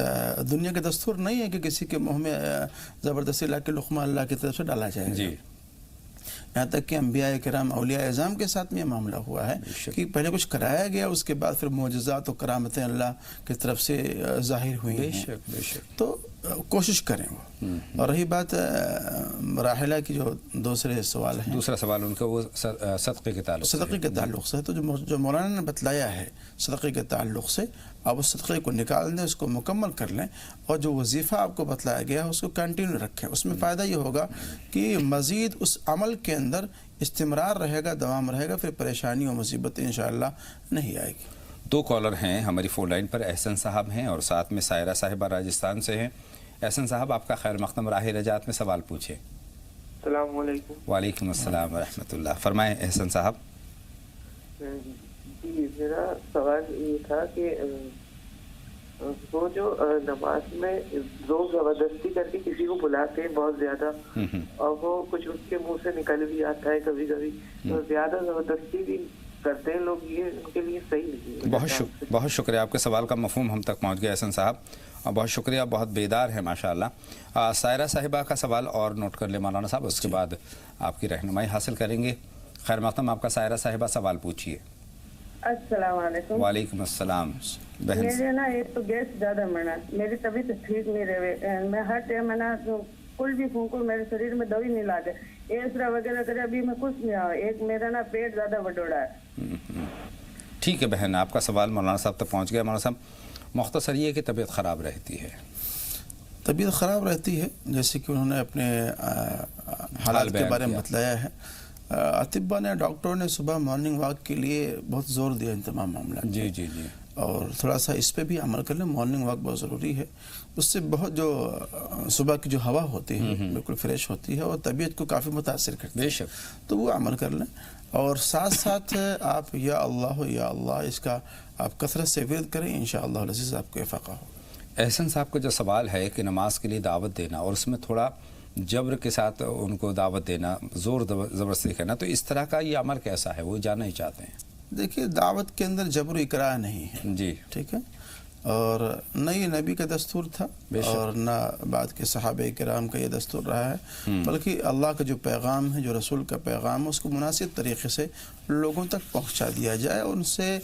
دنیا کا دستور نہیں ہے کہ کسی کے منہ میں زبردستی لا کے لقمہ اللہ کی طرف سے ڈالا جائے، جی یہاں تک کہ انبیاء کرام اولیاء اعظام کے ساتھ میں یہ معاملہ ہوا ہے کہ پہلے کچھ کرایا گیا، اس کے بعد پھر معجزات و کرامتیں اللہ کی طرف سے ظاہر ہوئی ہیں، تو کوشش کریں وہ۔ اور رہی بات راحلہ کی جو دوسرے سوال ہیں، دوسرا سوال ان کا وہ صدقے کے تعلق سے، تو جو مولانا نے بتلایا ہے صدقے کے تعلق سے، آپ اس صدقے کو نکال دیں، اس کو مکمل کر لیں، اور جو وظیفہ آپ کو بتلایا گیا ہے اس کو کنٹینیو رکھیں۔ اس میں فائدہ یہ ہوگا کہ مزید اس عمل کے اندر استمرار رہے گا، دوام رہے گا، پھر پریشانی و مصیبت انشاءاللہ نہیں آئے گی۔ 2 کالر ہیں ہماری فون لائن پر، احسن صاحب ہیں اور ساتھ میں سائرہ صاحبہ راجستھان سے ہیں۔ احسن صاحب آپ کا خیر مقدم، راہ نجات میں سوال پوچھیں۔ السلام علیکم۔ وعلیکم السلام ورحمۃ اللہ، فرمائیں احسن صاحب۔ جی میرا سوال یہ تھا کہ وہ جو نماز میں لوگ زبردستی کر کے کسی کو بلاتے ہیں بہت زیادہ، اور وہ کچھ اس کے منہ سے نکل بھی آتا ہے کبھی کبھی، تو زیادہ زبردستی بھی کرتے ہیں لوگ، یہ ان کے لیے صحیح نہیں ہے۔ بہت شکریہ، آپ کے سوال کا مفہوم ہم تک پہنچ گیا احسن صاحب، اور بہت شکریہ، بہت بیدار ہیں ماشاءاللہ۔ سائرہ صاحبہ کا سوال اور نوٹ کر لیں مولانا صاحب، اس کے بعد آپ کی رہنمائی حاصل کریں گے۔ خیر مقدم، آپ کا سائرہ صاحبہ سوال پوچھیے۔ السلام علیکم۔ وعلیکم السلام۔ میرے نا ایک تو گیس زیادہ بنا، میری طبیعت ٹھیک نہیں رہے، میں ہر ٹائم نا کل بھی پھونکوں میرے شریر میں دوائی نہیں لاتے، ایسرا وغیرہ کرے، ابھی میں کچھ نہیں آ، ایک میرا نا پیٹ زیادہ بٹوڑا ہے۔ ٹھیک ہے بہن، آپ کا سوال مولانا صاحب تک پہنچ گیا۔ مولانا صاحب مختصر یہ کہ طبیعت خراب رہتی ہے، طبیعت خراب رہتی ہے، جیسے کہ انہوں نے اپنے حالات کے بارے میں بتلایا ہے۔ اطباء نے، ڈاکٹروں نے صبح مارننگ واک کے لیے بہت زور دیا ان تمام معاملات، جی جی جی، اور تھوڑا سا اس پہ بھی عمل کر لیں، مارننگ واک بہت ضروری ہے، اس سے بہت جو صبح کی جو ہوا ہوتی ہے بالکل فریش ہوتی ہے اور طبیعت کو کافی متاثر کرتی ہے، بے شک، تو وہ عمل کر لیں، اور ساتھ ساتھ آپ یا اللہ اس کا آپ کثرت سے ورد کریں، انشاءاللہ العزیز آپ کو افاقہ ہوگا۔ احسن صاحب کا جو سوال ہے کہ نماز کے لیے دعوت دینا اور اس میں تھوڑا جبر کے ساتھ ان کو دعوت دینا، زور زبردستی کرنا، تو اس طرح کا یہ عمل کیسا ہے، وہ جاننا ہی چاہتے ہیں۔ دیکھیے دعوت کے اندر جبر و اکراہ نہیں ہے، جی ٹھیک ہے، اور نہ یہ نبی کا دستور تھا اور نہ بعد کے صحابہ کرام کا یہ دستور رہا ہے، بلکہ اللہ کا جو پیغام ہے، جو رسول کا پیغام ہے، اس کو مناسب طریقے سے لوگوں تک پہنچا دیا جائے، ان سے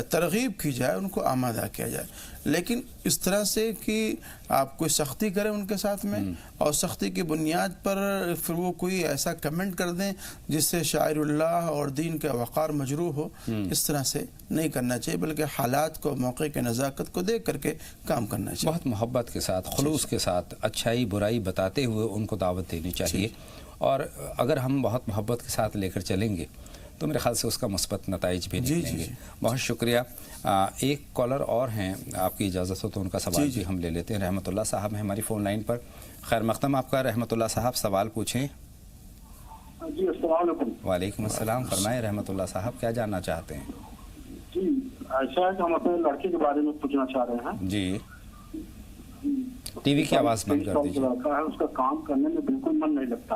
ترغیب کی جائے، ان کو آمادہ کیا جائے، لیکن اس طرح سے کہ آپ کوئی سختی کریں ان کے ساتھ میں، اور سختی کی بنیاد پر پھر وہ کوئی ایسا کمنٹ کر دیں جس سے شاعر اللہ اور دین کا وقار مجروح ہو، اس طرح سے نہیں کرنا چاہیے، بلکہ حالات کو، موقع کے نزاکت کو دیکھ کر کے کام کرنا چاہیے، بہت محبت کے ساتھ، خلوص کے ساتھ، اچھائی برائی بتاتے ہوئے ان کو دعوت دینی چاہیے، اور اگر ہم بہت محبت کے ساتھ لے کر چلیں گے تو میرے خیال سے اس کا مثبت نتائج بھی نکلیں گے۔ بہت شکریہ۔ ایک کالر اور ہیں، آپ کی اجازت ہو تو ان کا سوال بھی ہم لے لیتے ہیں۔ رحمت اللہ صاحب ہیں ہماری فون لائن پر۔ خیر مقدم، آپ کا رحمت اللہ صاحب سوال پوچھیں۔ جی السلام علیکم۔ وعلیکم السلام، فرمائیں رحمت اللہ صاحب، کیا جاننا چاہتے ہیں؟ جی ایسا ہے کہ ہم اپنے لڑکے کے بارے میں پوچھنا چاہ رہے ہیں۔ جی ٹی وی کی آواز بند کر دیجیے۔ لڑکا ہے، اس کا کام کرنے میں بالکل من نہیں لگتا۔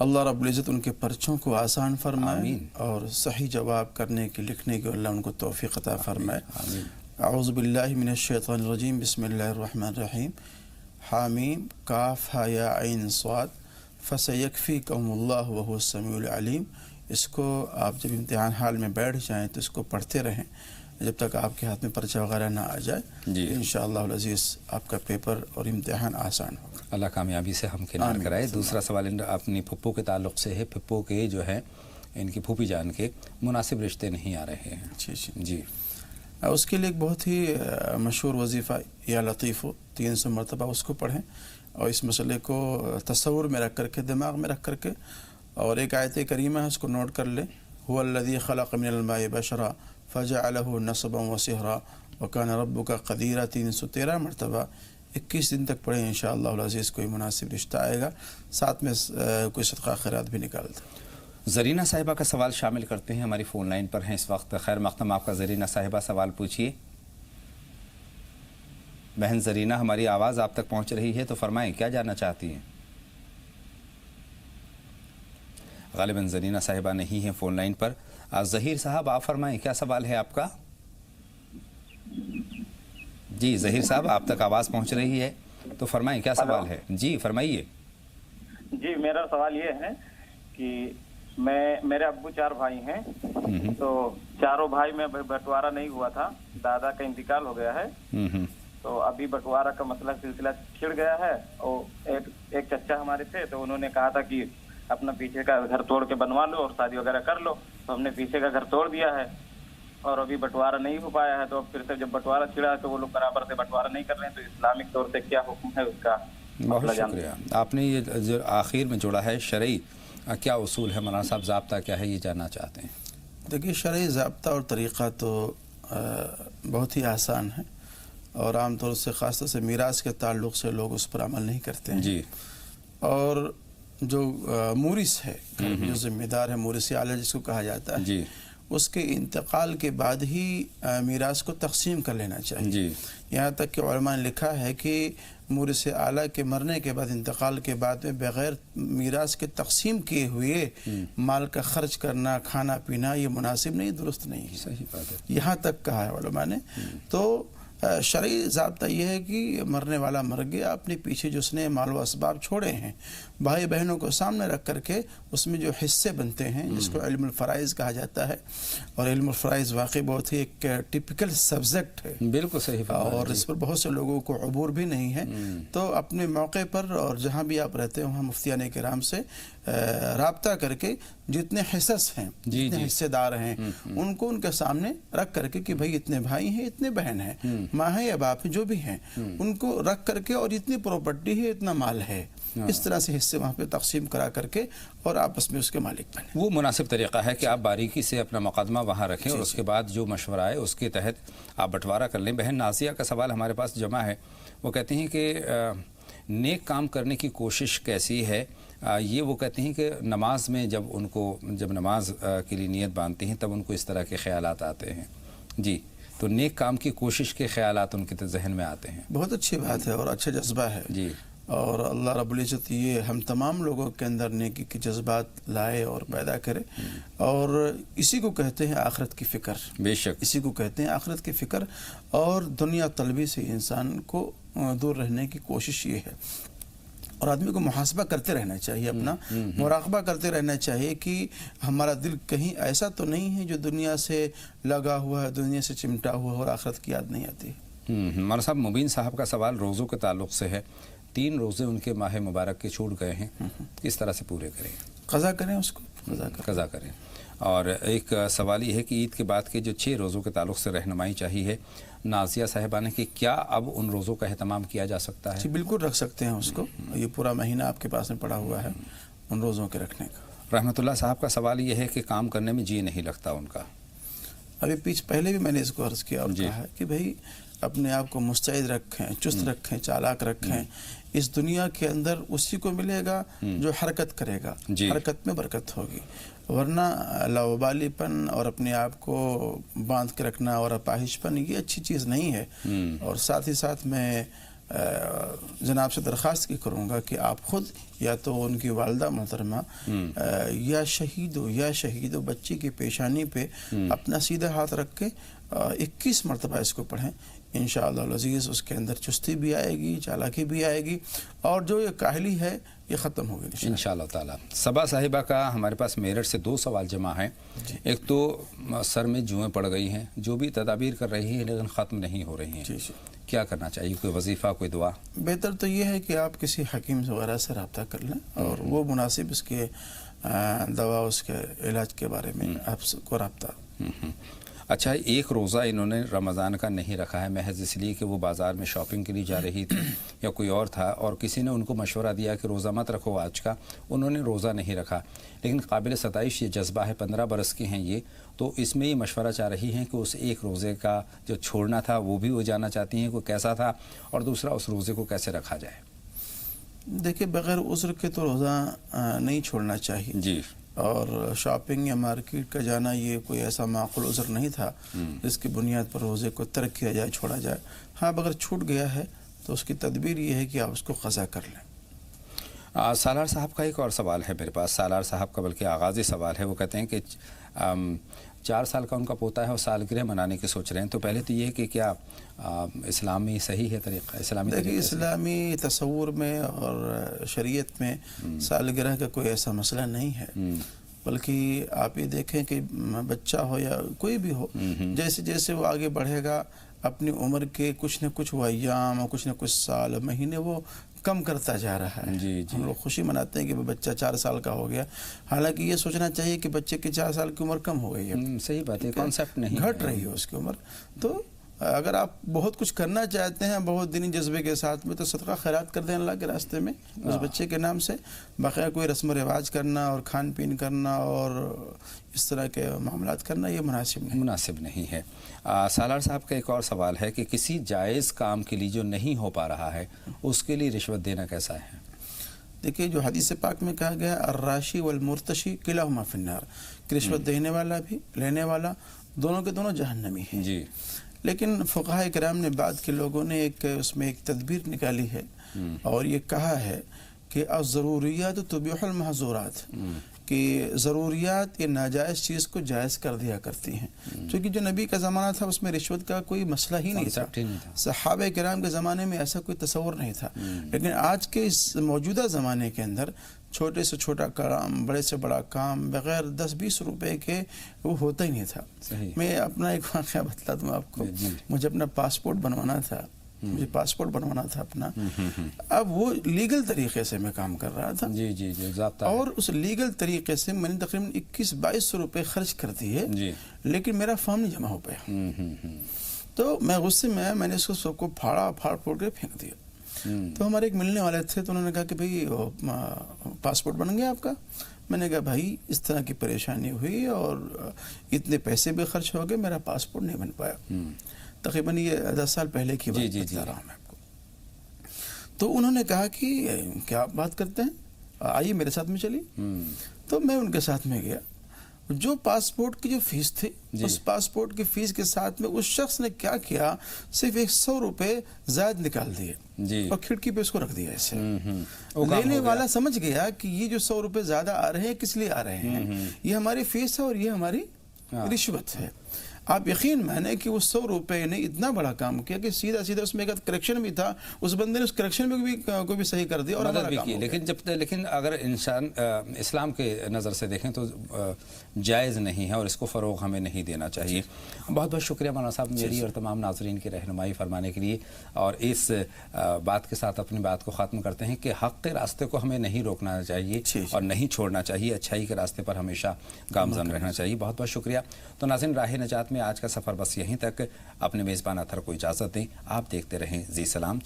اللہ رب العزت ان کے پرچوں کو آسان فرمائے اور صحیح جواب کرنے کی لکھنے کی اللہ ان کو توفیق عطا فرمائے. اعوذ باللہ من الشیطان الرجیم. بسم اللہ الرحمن الرحیم. حامیم کاف ہا یا عین صاد فسیکفیکہم اللہ وہو السمیع العلیم. اس کو آپ جب امتحان حال میں بیٹھ جائیں تو اس کو پڑھتے رہیں جب تک آپ کے ہاتھ میں پرچہ وغیرہ نہ آ جائے. انشاءاللہ العزیز آپ کا پیپر اور امتحان آسان ہوگا. اللہ کامیابی سے ہم کنار کرائے. دوسرا سوال اپنی پھپھو کے تعلق سے ہے. پھپھو کے جو ہے ان کی پھوپھی جان کے مناسب رشتے نہیں آ رہے ہیں. جی اس کے لیے ایک بہت ہی مشہور وظیفہ یا لطیفو 300 مرتبہ اس کو پڑھیں اور اس مسئلے کو تصور میں رکھ کر کے دماغ میں رکھ کر کے اور ایک آیت کریمہ ہے اس کو نوٹ کر لیں. هو الذی خلق من الماء بشرا فجعله نصبا وصہرا وکان ربک قدیرا. 313 مرتبہ 21 دن تک پڑھیں. انشاءاللہ العزیز کوئی مناسب رشتہ آئے گا. ساتھ میں کوئی صدقہ خیرات بھی نکال دیں. زرینہ صاحبہ کا سوال شامل کرتے ہیں. ہماری فون لائن پر ہیں اس وقت. خیر مقدم آپ کا زرینہ صاحبہ. سوال پوچھیے. بہن زرینہ ہماری آواز آپ تک پہنچ رہی ہے تو فرمائیں کیا جاننا چاہتی ہیں. غالباً زرینہ صاحبہ نہیں ہیں فون لائن پر. ظہیر صاحب آپ فرمائیں کیا سوال ہے آپ کا. جی ظہیر صاحب آپ تک آواز پہنچ رہی ہے تو فرمائیں کیا سوال ہے. جی فرمائیے. جی میرا سوال یہ ہے کہ میرے ابو 4 بھائی ہیں تو چاروں بھائی میں بٹوارا نہیں ہوا تھا. دادا کا انتقال ہو گیا ہے تو ابھی بٹوارا کا مسئلہ سلسلہ چھڑ گیا ہے. اور ایک چچا ہمارے تھے تو انہوں نے کہا تھا کہ اپنا پیچھے کا گھر توڑ کے بنوا لو اور شادی وغیرہ کر لو. تو ہم نے پیچھے کا گھر توڑ دیا ہے اور ابھی بٹوارا نہیں ہو پایا ہے. تو اب پھر سے جب بٹوارا چھڑا ہے تو وہ لوگ برابر سے بٹوارا نہیں کر رہے ہیں. تو اسلامک طور سے کیا حکم ہے اس کا. بہت شکریہ. آپ نے یہ جو آخر میں جوڑا ہے شرعی کیا اصول ہے مولانا صاحب, ضابطہ کیا ہے, یہ جاننا چاہتے ہیں. دیکھیے شرعی ضابطہ اور طریقہ تو بہت ہی آسان ہے اور عام طور سے خاص طور سے میراث کے تعلق سے لوگ اس پر عمل نہیں کرتے ہیں. جی اور جو مورث ہے جو ذمہ دار ہے مورث اعلیٰ جس کو کہا جاتا ہے جی اس کے انتقال کے بعد ہی میراث کو تقسیم کر لینا چاہیے. جی یہاں تک کہ علماء نے لکھا ہے کہ مورث اعلیٰ کے مرنے کے بعد انتقال کے بعد میں بغیر میراث کے تقسیم کیے ہوئے مال کا خرچ کرنا کھانا پینا یہ مناسب نہیں, درست نہیں ہے. صحیح بات ہے. یہاں تک کہا ہے علماء نے. تو شرعی ضابطہ یہ ہے کہ مرنے والا مر گیا, اپنے پیچھے جو اس نے مال و اسباب چھوڑے ہیں بھائی بہنوں کو سامنے رکھ کر کے اس میں جو حصے بنتے ہیں جس کو علم الفرائض کہا جاتا ہے. اور علم الفرائض واقعی بہت ہی ایک ٹپیکل سبجیکٹ ہے. بالکل صحیح. اور اس پر بہت سے لوگوں کو عبور بھی نہیں ہے. تو اپنے موقع پر اور جہاں بھی آپ رہتے ہیں وہاں مفتیان کرام سے رابطہ کر کے جتنے حصص ہیں جتنے حصے دار ہیں ان کو ان کے سامنے رکھ کر کے کہ بھائی اتنے بھائی ہیں اتنے بہن ہیں ماں ہیں یا باپ ہیں جو بھی ہیں ان کو رکھ کر کے اور اتنی پراپرٹی ہے اتنا مال ہے اس طرح سے حصے وہاں پہ تقسیم کرا کر کے اور آپس میں اس کے مالک بنیں. وہ مناسب طریقہ ہے کہ آپ باریکی سے اپنا مقدمہ وہاں رکھیں اور اس کے بعد جو مشورہ ہے اس کے تحت آپ بٹوارہ کر لیں. بہن نازیہ کا سوال ہمارے پاس جمع ہے. وہ کہتے ہیں کہ نیک کام کرنے کی کوشش کیسی ہے. یہ وہ کہتے ہیں کہ نماز میں جب نماز کے لیے نیت باندھتے ہیں تب ان کو اس طرح کے خیالات آتے ہیں. جی تو نیک کام کی کوشش کے خیالات ان کے ذہن میں آتے ہیں. بہت اچھی بات ہے اور اچھا جذبہ ہے. جی اور اللہ رب العزت یہ ہم تمام لوگوں کے اندر نیکی کے جذبات لائے اور پیدا کرے. اور اسی کو کہتے ہیں آخرت کی فکر. بے شک اسی کو کہتے ہیں آخرت کی فکر اور دنیا طلبی سے انسان کو دور رہنے کی کوشش یہ ہے. اور آدمی کو محاسبہ کرتے رہنا چاہیے, اپنا مراقبہ کرتے رہنا چاہیے کہ ہمارا دل کہیں ایسا تو نہیں ہے جو دنیا سے لگا ہوا ہے, دنیا سے چمٹا ہوا ہے اور آخرت کی یاد نہیں آتی. مولانا صاحب مبین صاحب کا سوال روزوں کے تعلق سے ہے. 3 روزے ان کے ماہ مبارک کے چھوٹ گئے ہیں, کس طرح سے پورے کریں؟ قضا کریں, اس کو قضا کریں. اور ایک سوال یہ ہے کہ عید کے بعد کے جو 6 روزوں کے تعلق سے رہنمائی چاہیے نازیہ صاحبہ نے کہ کیا اب ان روزوں کا اہتمام کیا جا سکتا ہے؟ جی بالکل رکھ سکتے ہیں اس کو. یہ پورا مہینہ آپ کے پاس میں پڑا ہوا ہے ان روزوں کے رکھنے کا. رحمت اللہ صاحب کا سوال یہ ہے کہ کام کرنے میں جی نہیں لگتا ان کا. ابھی پہلے بھی میں نے اس کو عرض کیا اور کہا ہے کہ بھائی اپنے آپ کو مستعد رکھیں, چست رکھیں, چالاک رکھیں. اس دنیا کے اندر اسی کو ملے گا جو حرکت کرے گا. حرکت میں برکت ہوگی. ورنہ لاوبالی پن اور اپنے آپ کو باندھ کے رکھنا اور اپاہج پن یہ اچھی چیز نہیں ہے. اور ساتھ ہی ساتھ میں جناب سے درخواست کی کروں گا کہ آپ خود یا تو ان کی والدہ محترمہ یا شہید و بچی کی پیشانی پہ اپنا سیدھا ہاتھ رکھ کے 21 مرتبہ اس کو پڑھیں. انشاءاللہ العزیز اس کے اندر چستی بھی آئے گی، چالاکی بھی آئے گی، اور جو یہ کاہلی ہے یہ ختم ہوگی انشاءاللہ تعالی. صبا صاحبہ کا ہمارے پاس میرٹھ سے 2 سوال جمع ہیں. ایک تو سر میں جوئیں پڑ گئی ہیں، جو بھی تدابیر کر رہی ہیں لیکن ختم نہیں ہو رہی ہیں، کیا کرنا چاہیے؟ کوئی وظیفہ، کوئی دعا؟ بہتر تو یہ ہے کہ آپ کسی حکیم وغیرہ سے رابطہ کر لیں اور وہ مناسب اس کے دوا، اس کے علاج کے بارے میں آپ کو رابطہ. اچھا، ایک روزہ انہوں نے رمضان کا نہیں رکھا ہے محض اس لیے کہ وہ بازار میں شاپنگ کے لیے جا رہی تھی یا کوئی اور تھا، اور کسی نے ان کو مشورہ دیا کہ روزہ مت رکھو آج کا، انہوں نے روزہ نہیں رکھا. لیکن قابل ستائش یہ جذبہ ہے، 15 برس کے ہیں یہ، تو اس میں یہ مشورہ چاہ رہی ہیں کہ اس ایک روزے کا جو چھوڑنا تھا وہ بھی وہ جاننا چاہتی ہیں کہ کیسا تھا، اور دوسرا اس روزے کو کیسے رکھا جائے. دیکھیں، بغیر عذر کے تو روزہ نہیں چھوڑنا چاہیے جی، اور شاپنگ یا مارکیٹ کا جانا یہ کوئی ایسا معقول عذر نہیں تھا جس کی بنیاد پر روزے کو ترک کیا جائے، چھوڑا جائے. ہاں، اگر چھوٹ گیا ہے تو اس کی تدبیر یہ ہے کہ آپ اس کو قضا کر لیں. سالار صاحب کا ایک اور سوال ہے میرے پاس، سالار صاحب کا بلکہ آغازی سوال ہے. وہ کہتے ہیں کہ 4 سال کا ان کا پوتا ہے اور سالگرہ منانے کی سوچ رہے ہیں. تو پہلے تو یہ کہ کیا اسلامی صحیح ہے طریقہ اسلامی؟ دیکھیے، اسلامی تصور میں اور شریعت میں سالگرہ کا کوئی ایسا مسئلہ نہیں ہے، بلکہ آپ یہ دیکھیں کہ بچہ ہو یا کوئی بھی ہو، جیسے جیسے وہ آگے بڑھے گا اپنی عمر کے کچھ نہ کچھ وہ ایام اور کچھ نہ کچھ سال مہینے وہ کم کرتا جا رہا ہے. ہم لوگ خوشی مناتے ہیں کہ بچہ 4 سال کا ہو گیا، حالانکہ یہ سوچنا چاہیے کہ بچے کی 4 سال کی عمر کم ہو گئی ہے. صحیح بات ہے، کانسیپٹ نہیں گھٹ رہی ہے اس کی عمر. تو اگر آپ بہت کچھ کرنا چاہتے ہیں بہت دینی جذبے کے ساتھ میں، تو صدقہ خیرات کر دیں اللہ کے راستے میں اس بچے کے نام سے. بقیہ کوئی رسم و رواج کرنا اور کھان پین کرنا اور اس طرح کے معاملات کرنا یہ مناسب نہیں ہے. سالار صاحب کا ایک اور سوال ہے کہ کسی جائز کام کے لیے جو نہیں ہو پا رہا ہے اس کے لیے رشوت دینا کیسا ہے؟ دیکھیے، جو حدیث پاک میں کہا گیا الراشی والمرتشی کلاہما فی النار، کہ رشوت دینے والا بھی لینے والا دونوں کے دونوں جہنمی ہیں. جی، لیکن فقہاء کرام نے بعد کے لوگوں نے اس میں ایک تدبیر نکالی ہے اور یہ کہا ہے کہ الضروریات تبیح المحظورات، کہ ضروریات یہ ناجائز چیز کو جائز کر دیا کرتی ہیں. چونکہ جو نبی کا زمانہ تھا اس میں رشوت کا کوئی مسئلہ ہی نہیں تھا، صحابہ کرام کے زمانے میں ایسا کوئی تصور نہیں تھا. لیکن آج کے اس موجودہ زمانے کے اندر چھوٹے سے چھوٹا کام، بڑے سے بڑا کام بغیر 10-20 روپے کے وہ ہوتا ہی نہیں تھا. میں اپنا ایک واقعہ بتلا دوں آپ کو. مجھے اپنا پاسپورٹ بنوانا تھا، اپنا. اب وہ لیگل طریقے سے میں کام کر رہا تھا، اور اس لیگل طریقے سے میں نے تقریباً 21-22 روپے خرچ کر دیے، لیکن میرا فارم نہیں جمع ہو پایا. تو میں غصے میں آیا، میں نے اس کو سب کو پھاڑ کے پھینک دیا. تو ہمارے ایک ملنے والے تھے، تو انہوں نے کہا کہ بھئی پاسپورٹ بن گیا آپ کا؟ میں نے کہا بھائی اس طرح کی پریشانی ہوئی اور اتنے پیسے بھی خرچ ہو گئے، میرا پاسپورٹ نہیں بن پایا. تقریباً یہ 10 سال پہلے کی بات بتا رہا ہوں میں آپ کو. تو انہوں نے کہا کہ کیا آپ بات کرتے ہیں، آئیے میرے ساتھ میں چلیے. تو میں ان کے ساتھ میں گیا. جو پاسپورٹ کی جو فیس تھی، اس پاسپورٹ کی فیس کے ساتھ میں اس شخص نے کیا کیا، صرف 100 روپے زائد نکال دیے اور کھڑکی پہ اس کو رکھ دیا. ایسے لینے والا سمجھ گیا کہ یہ جو 100 روپے زیادہ آ رہے ہیں کس لیے آ رہے ہیں، یہ ہماری فیس ہے اور یہ ہماری رشوت ہے. آپ یقین مانیں کہ وہ 100 روپے نے اتنا بڑا کام کیا کہ سیدھا اس میں ایک کریکشن بھی تھا، اس بندے نے اس کریکشن میں بھی صحیح کر دیا اور مدد بھی کی. لیکن اگر انسان اسلام کے نظر سے دیکھیں تو جائز نہیں ہے اور اس کو فروغ ہمیں نہیں دینا چاہیے. بہت بہت شکریہ مولانا صاحب میری اور تمام ناظرین کی رہنمائی فرمانے کے لیے. اور اس بات کے ساتھ اپنی بات کو ختم کرتے ہیں کہ حق کے راستے کو ہمیں نہیں روکنا چاہیے اور نہیں چھوڑنا چاہیے، اچھائی کے راستے پر ہمیشہ گامزن رہنا چاہیے. بہت بہت شکریہ. تو ناظرین، راہ نجات میں آج کا سفر بس یہیں تک. اپنے میزبان اطہر کو اجازت دیں. آپ دیکھتے رہیں زی سلام.